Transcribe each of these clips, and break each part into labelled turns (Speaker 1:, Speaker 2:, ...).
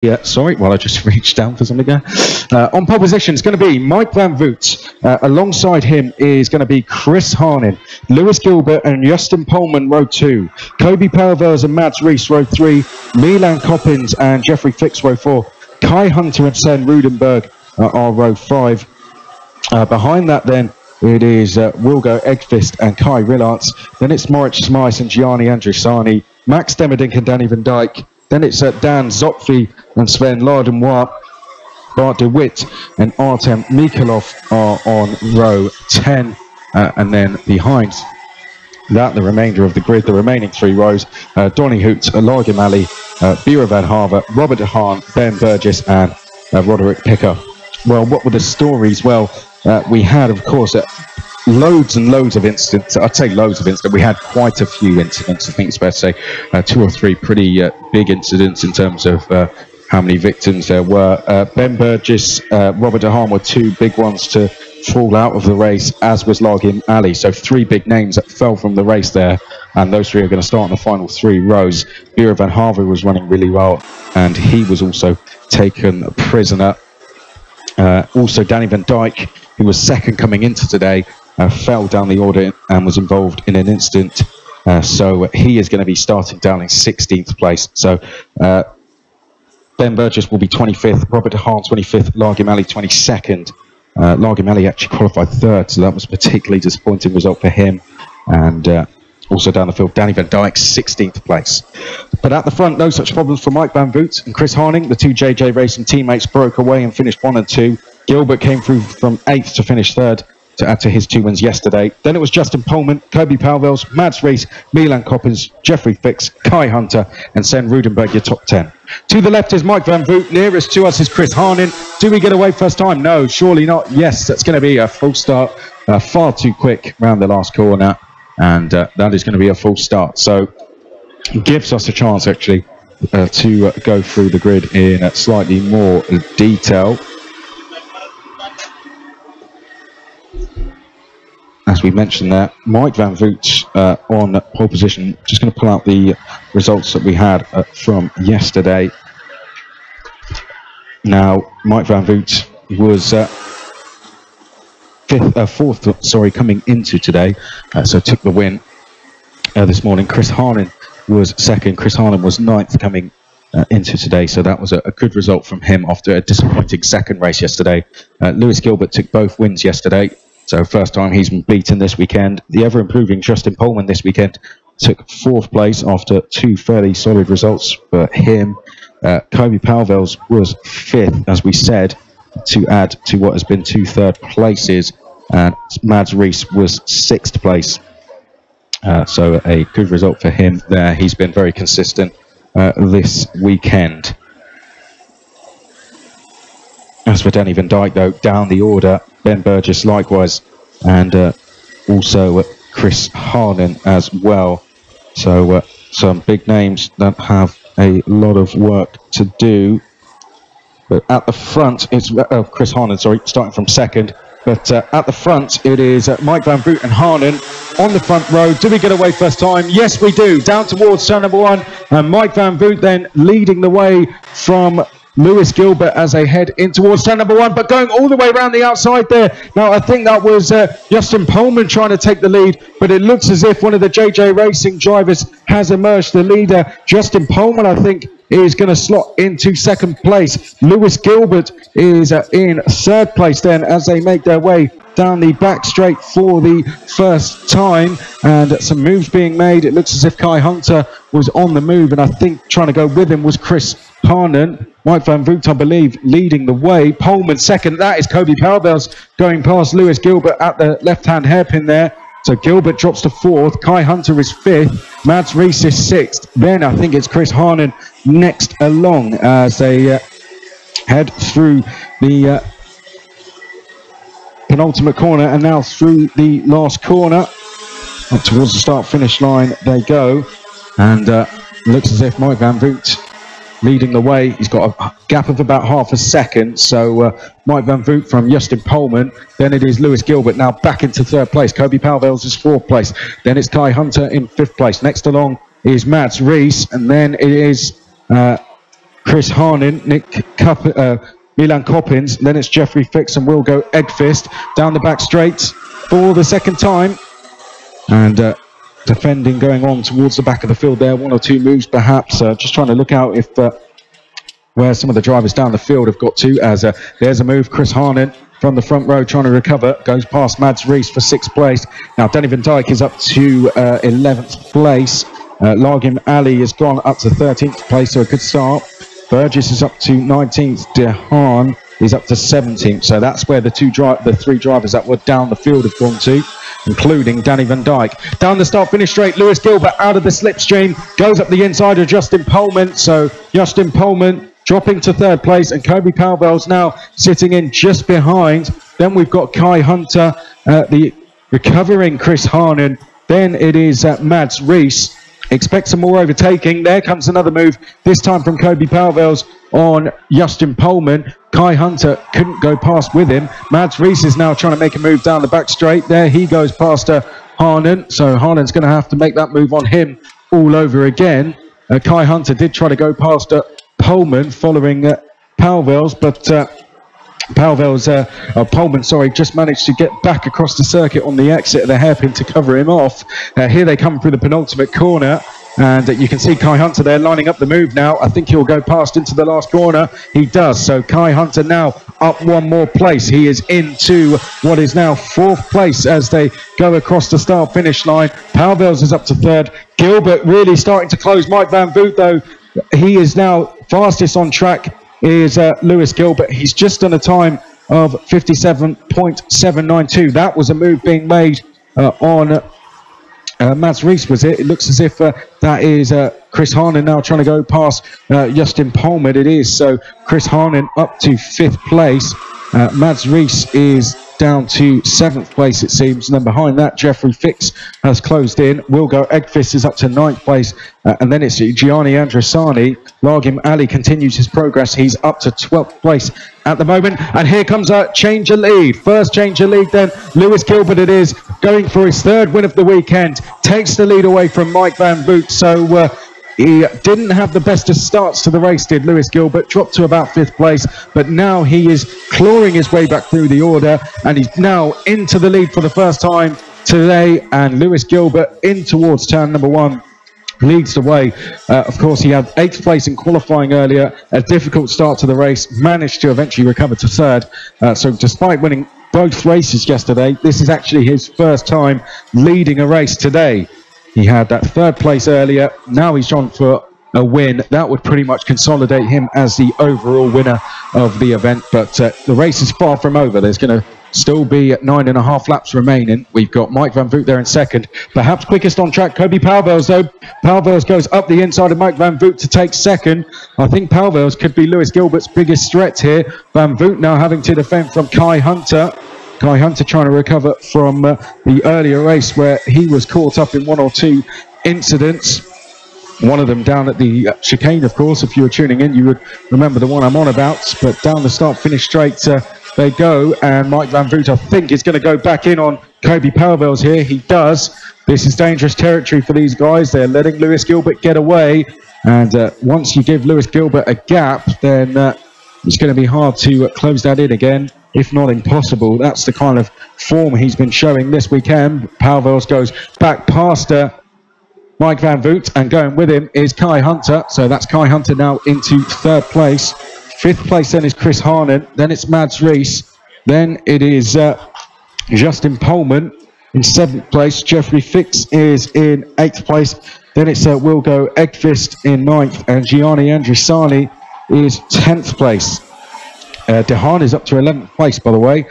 Speaker 1: Yeah, sorry, well, I just reached down for something there. On pole position, it's going to be Mike Van Voot. Alongside him is going to be Chris Harnin, Lewis Gilbert and Justin Pohlman, row 2. Kobe Pelvers and Mads Rees, row 3. Milan Coppins and Jeffrey Fix, row 4. Kai Hunter and Sven Rudenberg are row 5. Behind that, then, it is Wilgo Eggfist and Kai Rillarts. Then it's Moritz Smice and Gianni Andrusani, Max Demerdink and Danny Van Dijk. Then it's Dan Zopfi and Sven Lardenmois. Bart de Witt and Artem Mikhailov are on row 10. And then behind that, the remainder of the grid, the remaining 3 rows, Donny Hoot, Largim Ali, Bira Van Harver, Robert de Haan, Ben Burgess and Roderick Picker. Well, what were the stories? Well, we had, of course, loads and loads of incidents. I'd say loads of incidents. We had quite a few incidents. I think it's fair to say 2 or 3 pretty big incidents in terms of how many victims there were. Ben Burgess, Robert de Haan were 2 big ones to fall out of the race, as was Largim Ali. So 3 big names that fell from the race there, and those 3 are going to start in the final 3 rows. Bira Van Harver was running really well, and he was also taken prisoner. Also, Danny Van Dijk, who was second coming into today, fell down the order and was involved in an incident. So he is going to be starting down in 16th place. So Ben Burgess will be 25th, Robert de Haan 25th, Largim Ali 22nd. Largim Ali actually qualified 3rd, so that was a particularly disappointing result for him. And also down the field, Danny Van Dijk 16th place. But at the front, no such problems for Mike Van Voot and Chris Harning. The 2 JJ Racing teammates broke away and finished 1 and 2. Gilbert came through from 8th to finish 3rd to add to his 2 wins yesterday. Then it was Justin Pohlman, Kobe Palvels, Mads Rees, Milan Coppins, Jeffrey Fix, Kai Hunter and Sven Rudenberg, your top 10. To the left is Mike Van Voot. Nearest to us is Chris Harnin. Do we get away first time? No, surely not. Yes, that's going to be a full start. Far too quick round the last corner. And that is going to be a full start. So it gives us a chance, actually, to go through the grid in slightly more detail. As we mentioned there, Mike Van Voot on pole position. Just going to pull out the results that we had from yesterday. Now, Mike Van Voot was fourth, coming into today, so took the win this morning. Chris Harnin was second. Chris Harnin was 9th coming into today, so that was a good result from him after a disappointing second race yesterday. Lewis Gilbert took both wins yesterday. So first time he's been beaten this weekend. The ever-improving Justin Pohlman this weekend took 4th place after 2 fairly solid results for him. Kobe Palvels was 5th, as we said, to add to what has been 2 third places. And Mads Rees was 6th place. So a good result for him there. He's been very consistent this weekend. As for Danny Van Dijk, though, down the order, Ben Burgess likewise, and also Chris Harnin as well. So some big names that have a lot of work to do. But at the front, it's Chris Harnin, starting from 2nd. But at the front, it is Mike Van Voot and Harnin on the front row. Do we get away first time? Yes, we do. Down towards turn number 1. And Mike Van Voot then leading the way from Lewis Gilbert as they head in towards turn number 1, but going all the way around the outside there. Now, I think that was Justin Pohlman trying to take the lead, but it looks as if one of the JJ Racing drivers has emerged. The leader, Justin Pohlman, I think, is going to slot into 2nd place. Lewis Gilbert is in 3rd place then as they make their way down the back straight for the first time, and some moves being made. It looks as if Kai Hunter was on the move, and I think trying to go with him was Chris Harnin. Mike Van Voot, I believe, leading the way. Pohlman 2nd. That is Kobe Palvels going past Lewis Gilbert at the left-hand hairpin there. So Gilbert drops to 4th. Kai Hunter is 5th. Mads Rees is 6th. Then I think it's Chris Harnin next along as they head through the penultimate corner and now through the last corner. Up towards the start-finish line they go. And looks as if Mike Van Voot leading the way. He's got a gap of about half a second. So Mike Van Voot from Justin Pohlman. Then it is Lewis Gilbert now back into 3rd place. Kobe Palvels is 4th place. Then it's Kai Hunter in 5th place. Next along is Mads Rees. And then it is Chris Harnin, Milan Coppins, then it's Jeffrey Fix and Will go Eggfist down the back straight for the second time. And defending going on towards the back of the field there, one or two moves perhaps, just trying to look out if where some of the drivers down the field have got to, as there's a move. Chris Harnin from the front row trying to recover, goes past Mads Rees for 6th place. Now Danny Van Dijk is up to 11th place. Largim Ali has gone up to 13th place, so a good start. Burgess is up to 19th. Dehaan is up to 17th. So that's where the three drivers that were down the field have gone to, including Danny Van Dijk. Down the start-finish straight, Lewis Gilbert out of the slipstream, goes up the inside of Justin Pullman. So Justin Pullman dropping to 3rd place, and Kobe Palvel's now sitting in just behind. Then we've got Kai Hunter, the recovering Chris Harnin. Then it is Mads Rees. Expect some more overtaking. There comes another move, this time from Kobe Palvel's on Justin Pullman. Kai Hunter couldn't go past with him. Mads Rees is now trying to make a move down the back straight. There he goes past Harnin. So Harnin's going to have to make that move on him all over again. Kai Hunter did try to go past Pullman following Palvel's, but Pullman, just managed to get back across the circuit on the exit of the hairpin to cover him off. Here they come through the penultimate corner, and you can see Kai Hunter there lining up the move now. I think he'll go past into the last corner. He does. So Kai Hunter now up one more place. He is into what is now 4th place as they go across the start-finish line. Palvel's is up to 3rd. Gilbert really starting to close. Mike Van Voot, though, he is now fastest on track, is Lewis Gilbert. He's just done a time of 57.792. That was a move being made on Mads Rees, was it? It looks as if that is Chris Harnin now trying to go past Justin Pullman. It is. So Chris Harnin up to 5th place. Mads Rees is down to 7th place, it seems. And then behind that, Jeffrey Fix has closed in. Wilgo Eggfist is up to 9th place. And then it's Gianni Andresani. Largim Ali continues his progress. He's up to 12th place at the moment. And here comes a change of lead. First change of lead then. Lewis Gilbert it is, going for his 3rd win of the weekend. Takes the lead away from Mike Van Voot. So he didn't have the best of starts to the race, did Lewis Gilbert. Dropped to about 5th place, but now he is clawing his way back through the order, and he's now into the lead for the first time today. And Lewis Gilbert in towards turn number 1 leads the way. Of course, he had 8th place in qualifying earlier. A difficult start to the race, managed to eventually recover to 3rd. So despite winning both races yesterday, this is actually his first time leading a race today. He had that 3rd place earlier. Now he's on for a win. That would pretty much consolidate him as the overall winner of the event. But the race is far from over. There's going to still be 9.5 laps remaining. We've got Mike Van Voot there in 2nd. Perhaps quickest on track, Kobe Palvel's, though. Palvel's goes up the inside of Mike Van Voot to take 2nd. I think Palvel's could be Lewis Gilbert's biggest threat here. Van Voot now having to defend from Kai Hunter. Kai Hunter trying to recover from the earlier race where he was caught up in 1 or 2 incidents. One of them down at the chicane, of course. If you were tuning in, you would remember the one I'm on about. But down the start-finish straight they go. And Mike Van Voot, I think, is going to go back in on Kobe Palvel's here. He does. This is dangerous territory for these guys. They're letting Lewis Gilbert get away. And once you give Lewis Gilbert a gap, then it's going to be hard to close that in again, if not impossible. That's the kind of form he's been showing this weekend. Palvel's goes back past Mike Van Voot, and going with him is Kai Hunter. So that's Kai Hunter now into 3rd place. 5th place then is Chris Harnin. Then it's Mads Rees. Then it is Justin Pullman in 7th place. Jeffrey Fix is in 8th place. Then it's Wilgo Eggfist in 9th, and Gianni Andresani is 10th place. Dehaan is up to 11th place, by the way.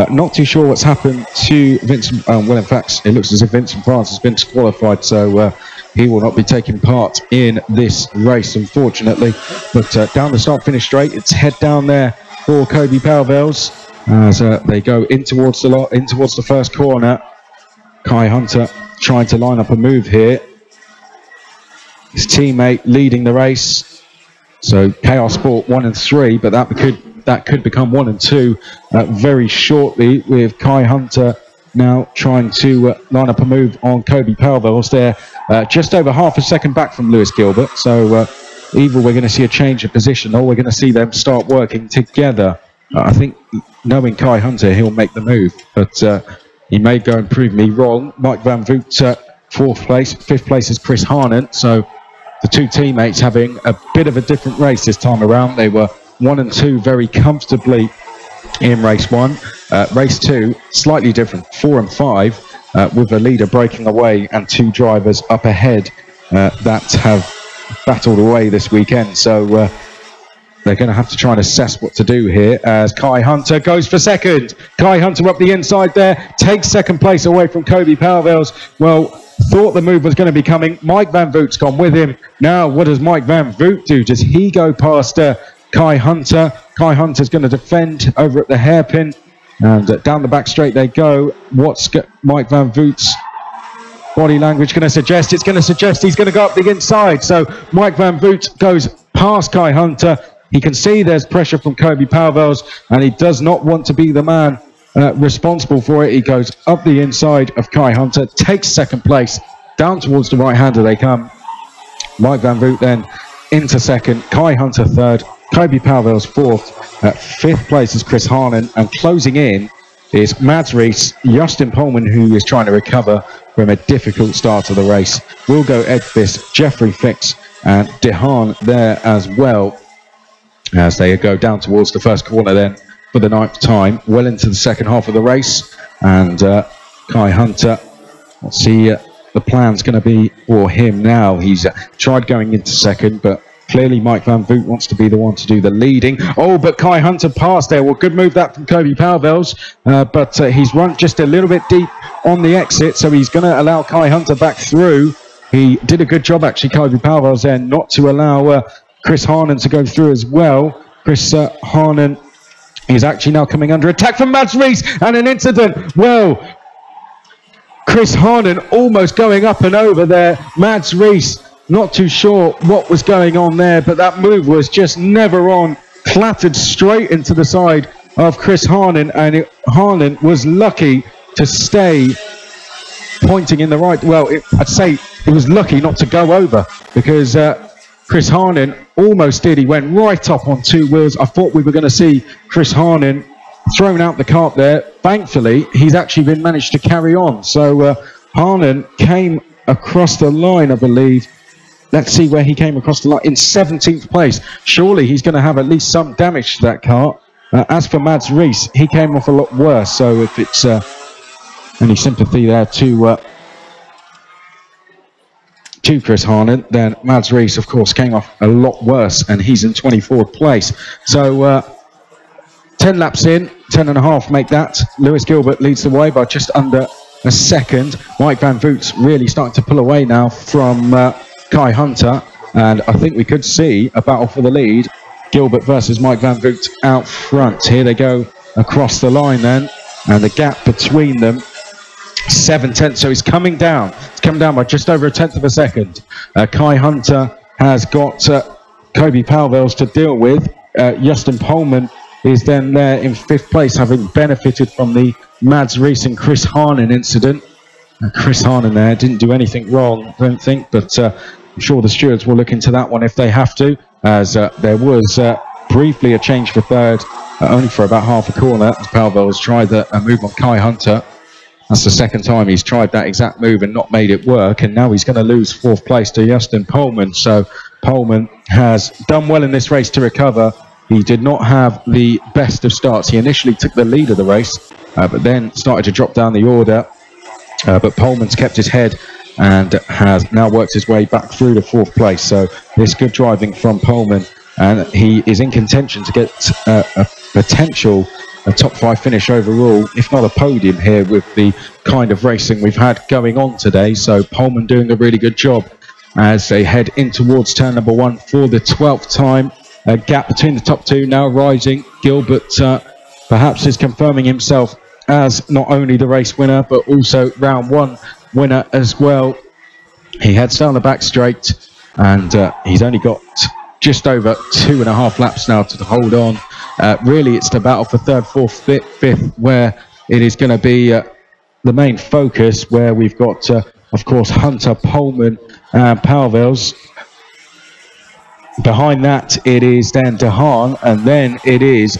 Speaker 1: Not too sure what's happened to Vincent. Well, in fact, it looks as if Vincent France has been disqualified, so he will not be taking part in this race, unfortunately. But down the start-finish straight, it's head down there for Kobe Palvel's as they go in towards the first corner. Kai Hunter trying to line up a move here. His teammate leading the race. So KR Sport 1 and 3, but that could become 1 and 2 very shortly, with Kai Hunter now trying to line up a move on Kobe Palvel's there. Just over half a second back from Lewis Gilbert. So either we're going to see a change of position or we're going to see them start working together. I think, knowing Kai Hunter, he'll make the move, but he may go and prove me wrong. Mike Van Voot, 4th place. 5th place is Chris Harnett. So the two teammates having a bit of a different race this time around. They were 1 and 2 very comfortably in race 1. Race 2, slightly different, 4 and 5, with a leader breaking away and 2 drivers up ahead that have battled away this weekend. So they're going to have to try and assess what to do here as Kai Hunter goes for second. Kai Hunter up the inside there, takes second place away from Kobe Palvels. Well, thought the move was going to be coming. Mike Van Voot's gone with him. Now, what does Mike Van Voot do? Does he go past Kai Hunter? Kai Hunter's going to defend over at the hairpin, and down the back straight they go. What's Mike Van Voot's body language going to suggest? It's going to suggest he's going to go up the inside. So Mike Van Voot goes past Kai Hunter. He can see there's pressure from Kobe Palvels, and he does not want to be the man responsible for it. He goes up the inside of Kai Hunter, takes second place. Down towards the right-hander they come. Mike Van Voot then into second, Kai Hunter third, Kobe Palvels fourth. 5th place is Chris Harnan, and closing in is Mads Rees, Justin Polman, who is trying to recover from a difficult start to the race. Wilgo Edqvist, Jeffrey Fix, and Dehaan there as well, as they go down towards the first corner then for the 9th time, well into the second half of the race. And Kai Hunter, let's see the plan's going to be for him now. He's tried going into second, but clearly Mike Van Voot wants to be the one to do the leading. Oh, but Kai Hunter passed there. Well, good move that from Kobe Palvels, but he's run just a little bit deep on the exit, so he's going to allow Kai Hunter back through. He did a good job, actually, Kobe Palvels there, not to allow Chris Harnan to go through as well. Chris Harnan is actually now coming under attack from Mads Rees, and an incident. Well, Chris Harnan almost going up and over there. Mads Rees, not too sure what was going on there, but that move was just never on. Clattered straight into the side of Chris Harnan, and Harnan was lucky to stay pointing in the right. Well, I'd say he was lucky not to go over, because Chris Harnan almost did. He went right up on 2 wheels. I thought we were going to see Chris Harnan thrown out the kart there. Thankfully, he's actually been managed to carry on. So Harnan came across the line, I believe. Let's see where he came across the line. In 17th place. Surely he's going to have at least some damage to that kart. As for Mads Rees, he came off a lot worse. So if it's any sympathy there to Chris Harnan, then Mads Rees, of course, came off a lot worse, and he's in 24th place. So 10 laps in, 10 and a half make that. Lewis Gilbert leads the way by just under a second. Mike Van Voot's really starting to pull away now from Kai Hunter, and I think we could see a battle for the lead. Gilbert versus Mike Van Voot out front. Here they go across the line then, and the gap between them, 7/10, so it's coming down. It's come down by just over 1/10 of a second. Kai Hunter has got Kobe Palvels to deal with. Justin Polman is then there in 5th place, having benefited from the Mads Rees and Chris Harnan incident. Chris Harnan there didn't do anything wrong, I don't think, but I'm sure the stewards will look into that one if they have to, as there was briefly a change for 3rd, only for about half a corner, as Palvels tried a move on Kai Hunter. That's the 2nd time he's tried that exact move and not made it work, and now he's going to lose 4th place to Justin Polman. So Polman has done well in this race to recover. He did not have the best of starts. He initially took the lead of the race, but then started to drop down the order. But Polman's kept his head and has now worked his way back through to 4th place. So this good driving from Polman, and he is in contention to get a potential top 5 finish overall, if not a podium here with the kind of racing we've had going on today. So Polman doing a really good job as they head in towards turn number 1 for the 12th time. A gap between the top 2 now rising. Gilbert perhaps is confirming himself as not only the race winner, but also round 1 winner as well. He heads down the back straight, and he's only got just over 2.5 laps now to hold on. Really, it's the battle for 3rd, 4th, 5th, where it is going to be the main focus, where we've got, of course, Hunter, Polman, and Palvels. Behind that, it is then De Haan, and then it is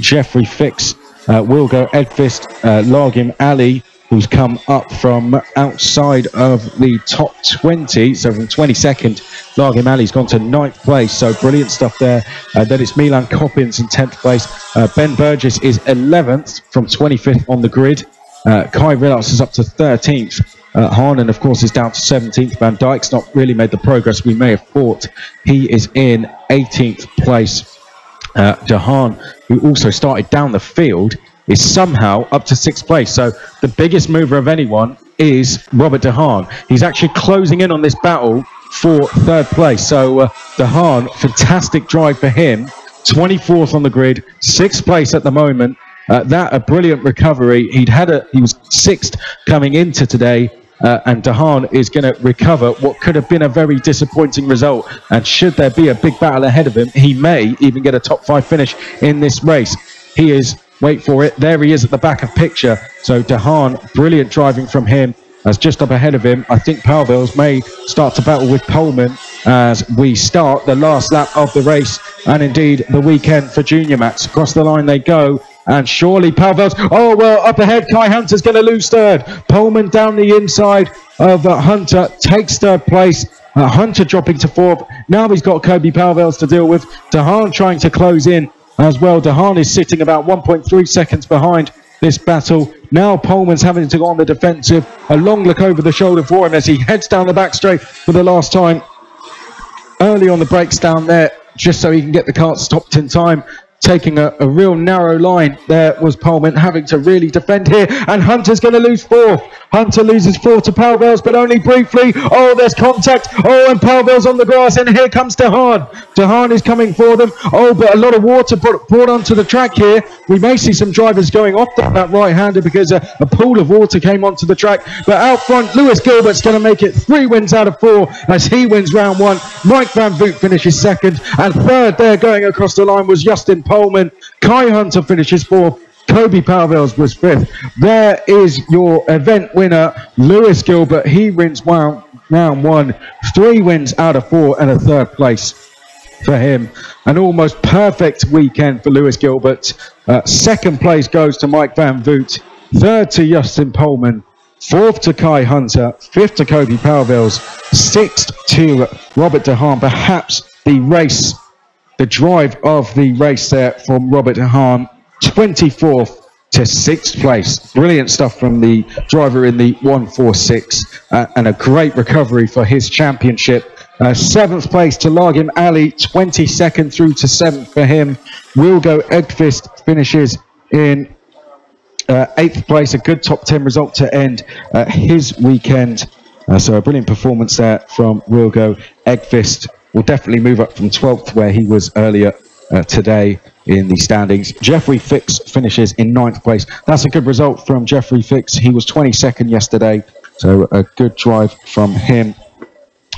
Speaker 1: Jeffrey Fix, Wilgo Edqvist, Largim Ali, who's come up from outside of the top 20, so from 22nd, Largim Ali's gone to 9th place, so brilliant stuff there. Then it's Milan Coppins in 10th place. Ben Burgess is 11th from 25th on the grid. Kai Rillas is up to 13th. Harnan, of course, is down to 17th. Van Dijk's not really made the progress we may have thought. He is in 18th place. De Haan, who also started down the field, is somehow up to 6th place. So the biggest mover of anyone is Robert De Haan. He's actually closing in on this battle for 3rd place. So De Haan, fantastic drive for him. 24th on the grid, 6th place at the moment. That a brilliant recovery. He was 6th coming into today. And De Haan is going to recover what could have been a very disappointing result. And should there be a big battle ahead of him, he may even get a top 5 finish in this race. He is, wait for it, there he is at the back of picture. So De Haan, brilliant driving from him. As just up ahead of him, I think Palvels may start to battle with Pullman as we start the last lap of the race and indeed the weekend for Junior Mats. Across the line they go. And surely Palvels, oh well, up ahead, Kai Hunter's going to lose 3rd. Pullman down the inside of Hunter, takes 3rd place. Hunter dropping to 4th. Now he's got Kobe Palvels to deal with. De Haan trying to close in as well. De Haan is sitting about 1.3 seconds behind this battle. Now Pullman's having to go on the defensive. A long look over the shoulder for him as he heads down the back straight for the last time. Early on the brakes down there, just so he can get the kart stopped in time. Taking a real narrow line there was Pullman, having to really defend here, and Hunter's going to lose 4th. Hunter loses 4th to Palvels, but only briefly. Oh, there's contact. Oh, and Palvels on the grass, and here comes De Haan. De Haan is coming for them. Oh, but a lot of water brought onto the track here. We may see some drivers going off that right-hander because a pool of water came onto the track. But out front, Lewis Gilbert's going to make it 3 wins out of 4 as he wins round 1. Mike Van Voot finishes 2nd, and 3rd there going across the line was Justin Pullman. Kai Hunter finishes 4th. Kobe Palvels was 5th. There is your event winner, Lewis Gilbert. He wins round 1. 3 wins out of 4 and a 3rd place for him. An almost perfect weekend for Lewis Gilbert. 2nd place goes to Mike Van Voot. 3rd to Justin Pullman. 4th to Kai Hunter. 5th to Kobe Palvels. 6th to Robert De Haan. Perhaps the drive of the race there from Robert De Haan. 24th to 6th place. Brilliant stuff from the driver in the 146 and a great recovery for his championship. 7th place to Largim Ali, 22nd through to 7th for him. Wilgo Edqvist finishes in 8th place, a good top 10 result to end his weekend. So a brilliant performance there from Wilgo Edqvist. Will definitely move up from 12th where he was earlier today in the standings. Jeffrey Fix finishes in 9th place. That's a good result from Jeffrey Fix. He was 22nd yesterday, so a good drive from him.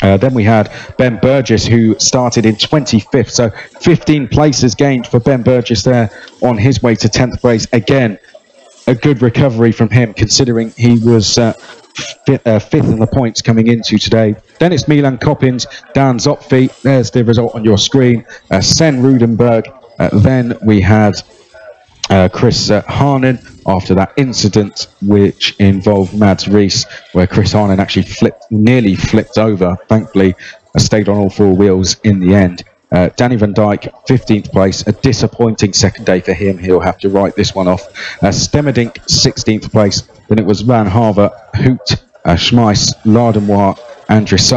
Speaker 1: Then we had Ben Burgess, who started in 25th, so 15 places gained for Ben Burgess there on his way to 10th place. Again, a good recovery from him, considering he was 5th in the points coming into today. Then it's Milan Coppins, Dan Zopfi. There's the result on your screen. Sen Rudenberg. Then we had Chris Harnan after that incident which involved Mads Rees, where Chris Harnan actually nearly flipped over. Thankfully, stayed on all 4 wheels in the end. Danny Van Dijk, 15th place, a disappointing second day for him. He'll have to write this one off. Stemmerdink, 16th place. Then it was Van Harver, Hoot, Schmeiss, Lardenmoir, and Dressard.